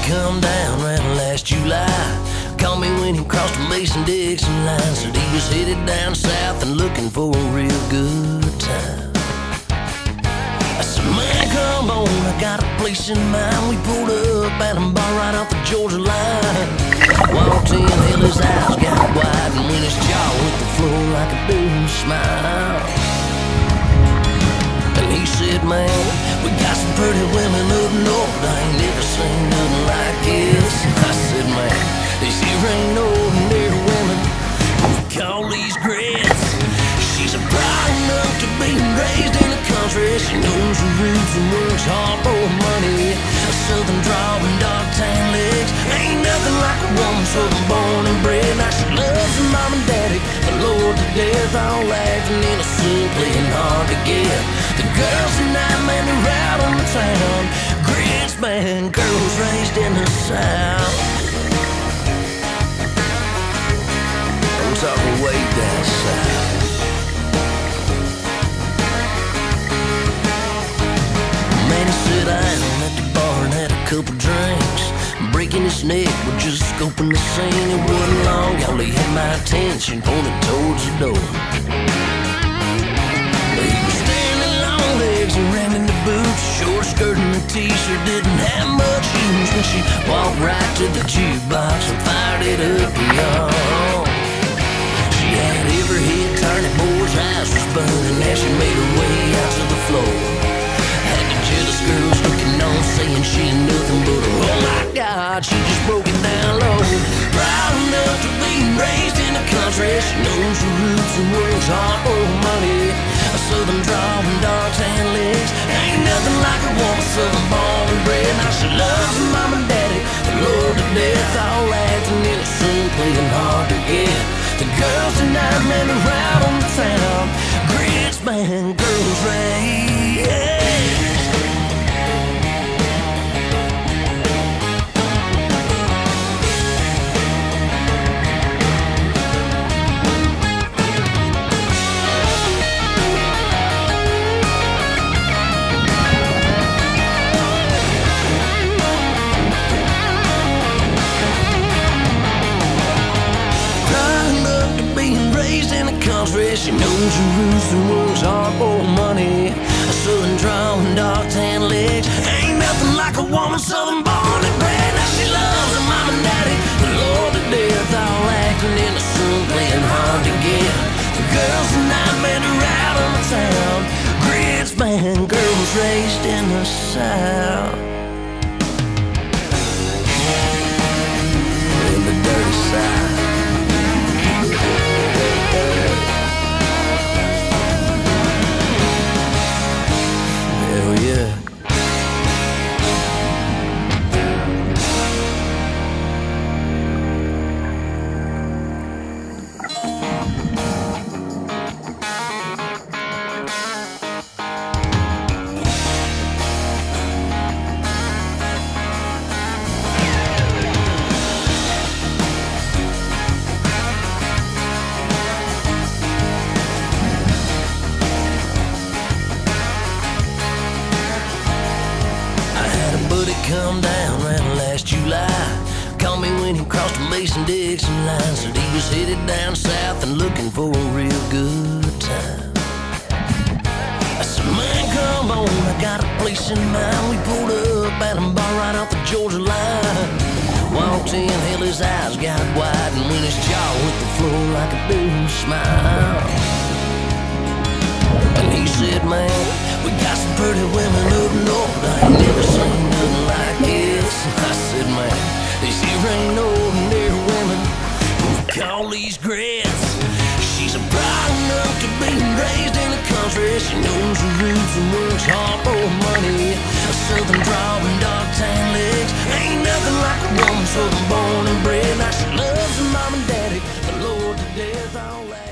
Come down around last July. Called me when he crossed the Mason-Dixon line. Said he was headed down south and looking for a real good time. I said, man, come on, I got a place in mind. We pulled up at a bar right off the Georgia line. Walked in, held his eyes got wide, and when his jaw hit the floor like a dude smile. And he said, man, we got some pretty women up north. I ain't never seen nothing like this. I said, man, these here ain't ordinary women. We call these grits. She's a proud enough to be raised in the country. She knows her roots and works hard for money. A southern drawl and dark tan legs. Ain't nothing like a woman southern born and bred. Now she loves her mom and daddy, the Lord to death. All acting innocent, playing hard to get. The girls tonight, man, they're out on the town. Grits, man, girls raised in the South. I'm talking way down south. Man, he sat down at the bar and had a couple drinks, breaking his neck with just scoping the scene. It wasn't long, y'all, he had my attention pointed towards the door. Ran in the boots, short skirt and a t-shirt, didn't have much use when she walked right to the jukebox and fired it up, y'all. She had every head turned, that boy's eyes was burning as she made her way out to the floor. Had the jealous girls looking on, saying she ain't nothing but a, oh my God, she just broke it down low. Proud enough to be raised in the country, she knows her roots and works hard for money. A southern drawl and dark tan legs. Ain't nothing like a woman southern born and bred. Now she loves her mom and daddy, the Lord to death. All acting innocent, playing hard to get. The girls tonight, man, are out on the town. Grits, man, girls raised. She knows her roots and works hard for money. A southern drawl and dark tan legs. Ain't nothing like a woman southern born and bred. Now she loves her mom and daddy, the Lord to death. All acting innocent, playing hard to get. The girls tonight, man, are out on the town. Grits, man, girls raised in the South. In the dirty South. Come down around last July. Called me when he crossed the Mason-Dixon line. Said he was headed down south and looking for a real good time. I said, man, come on, I got a place in mind. We pulled up at a bar right off the Georgia line. Walked in, held his eyes got wide, and when his jaw hit the floor like a dude smile. And he said, man, we got some pretty women up north. I ain't never seen nothing like this. I said, man, these here ain't ordinary women. We call these grits. She's a proud enough to be raised in the country. She knows her roots and works hard for money. A southern drawl and dark tan legs. Ain't nothing like a woman southern born and bred. Now she loves her mom and daddy, the Lord to death, all that.